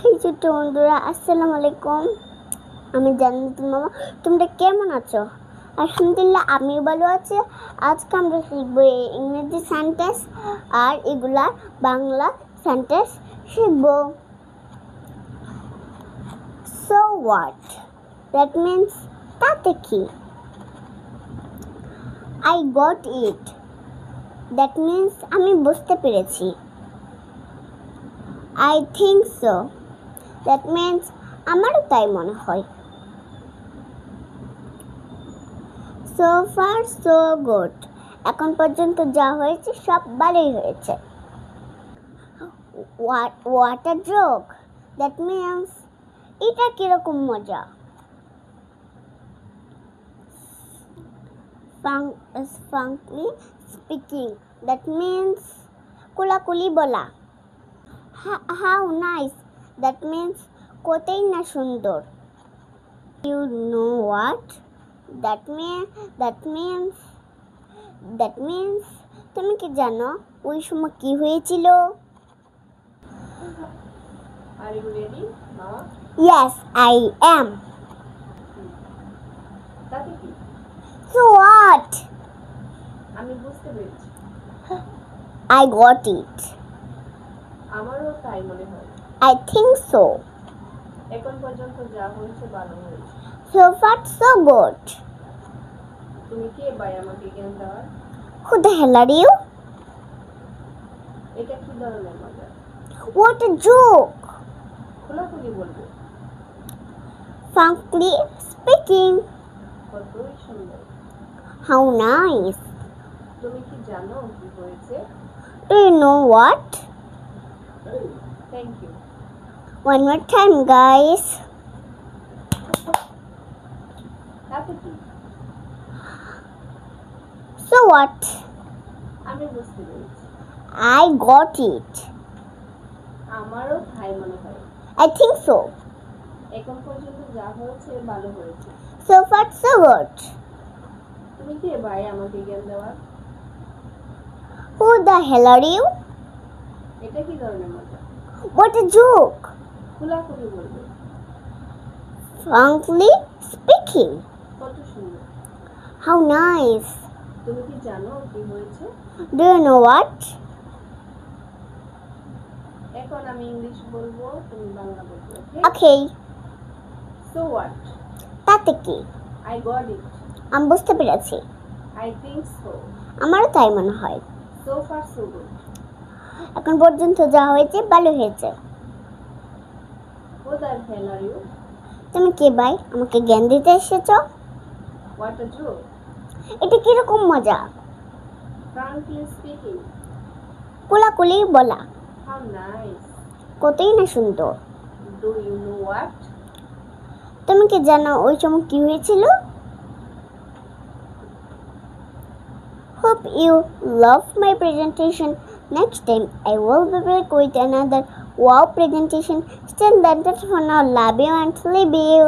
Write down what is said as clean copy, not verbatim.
High ছোট্ট বন্ধুরা, আসসালামু আলাইকুম। আমি জান্নাতুল মামা। তোমরা কেমন আছো? আলহামদুলিল্লাহ, আমিও ভালো আছি। আজকে আমরা শিখব ইংরেজি সেন্টেন্স আর এগুলা বাংলা সেন্টেন্স শিখব। সো হোয়াট, দ্যাট মিন্স তাতে কি। I got it, that means আমি বুঝতে পেরেছি। I think so, that means আমারও তাই মনে হয়। So far so good, এখন পর্যন্ত যা হয়েছে সব ভালোই হয়েছে। What a joke, that means এটা কিরকম মজা। Frankly speaking, that means কোলাকুলি বলা। How nice, that means কতই না সুন্দর। You know what, that means তুমি কি জানো ওই সময় কি হয়েছিল? Are you ready, Mama? Yes, I am. তাতে কি? So what? আমি বুঝতে পেরেছি। I got it. আমারও তাই মনে হয়। I think so. এখন পর্যন্ত যা হয়েছে ভালো হয়েছে। So far so good. তুমি কে ভাই আমাকে জ্ঞান দেওয়ার? Who the hell are you? এটা কি ধরনের মজা? What a joke. খোলাখুলি বলবো। Frankly speaking, কতই সুন্দর। how nice. তুমি কি জানো কি হয়েছে? Do you know what? Thank you. One more time, guys. তাতে কি? So what? আমি বুঝতে পেরেছি। I got it. আমারও তাই মনে হয়। I think so. এখন পর্যন্ত যা হয়েছে ভালো হয়েছে। So far so good. তুমি কে ভাই আমাকে জ্ঞান দেওয়ার? Who the hell are you? এটা কি ধরনের মজা? What a joke. খোলাখুলি বলবো। Frankly speaking, কত সুন্দর। how nice. তুমি কি জানো কি হয়েছে? Do you know what? এখন আমি ইংলিশ বলবো, তুমি বাংলা বলবে, ওকে? Okay. So what? তাতে কি? I got it. আমি বুঝতে পেরেছি। I think so. আমারও তাই মনে হয়। So far so good. এখন পর্যন্ত যা হয়েছে ভালো হয়েছে। Who the hell are you? তুমি কে ভাই আমাকে জ্ঞান দিতে এসেছো? What a joke. এটা কিরকম মজা? Frankly speaking, কোলাকুলি বলা। how nice. কতই না সুন্দর। Do you know what? তুমি কি জানো ওই সময় কি হয়েছিল? Hope you love my presentation. Next time I will be back with another wow presentation. Still that's for now. Love you and leave you.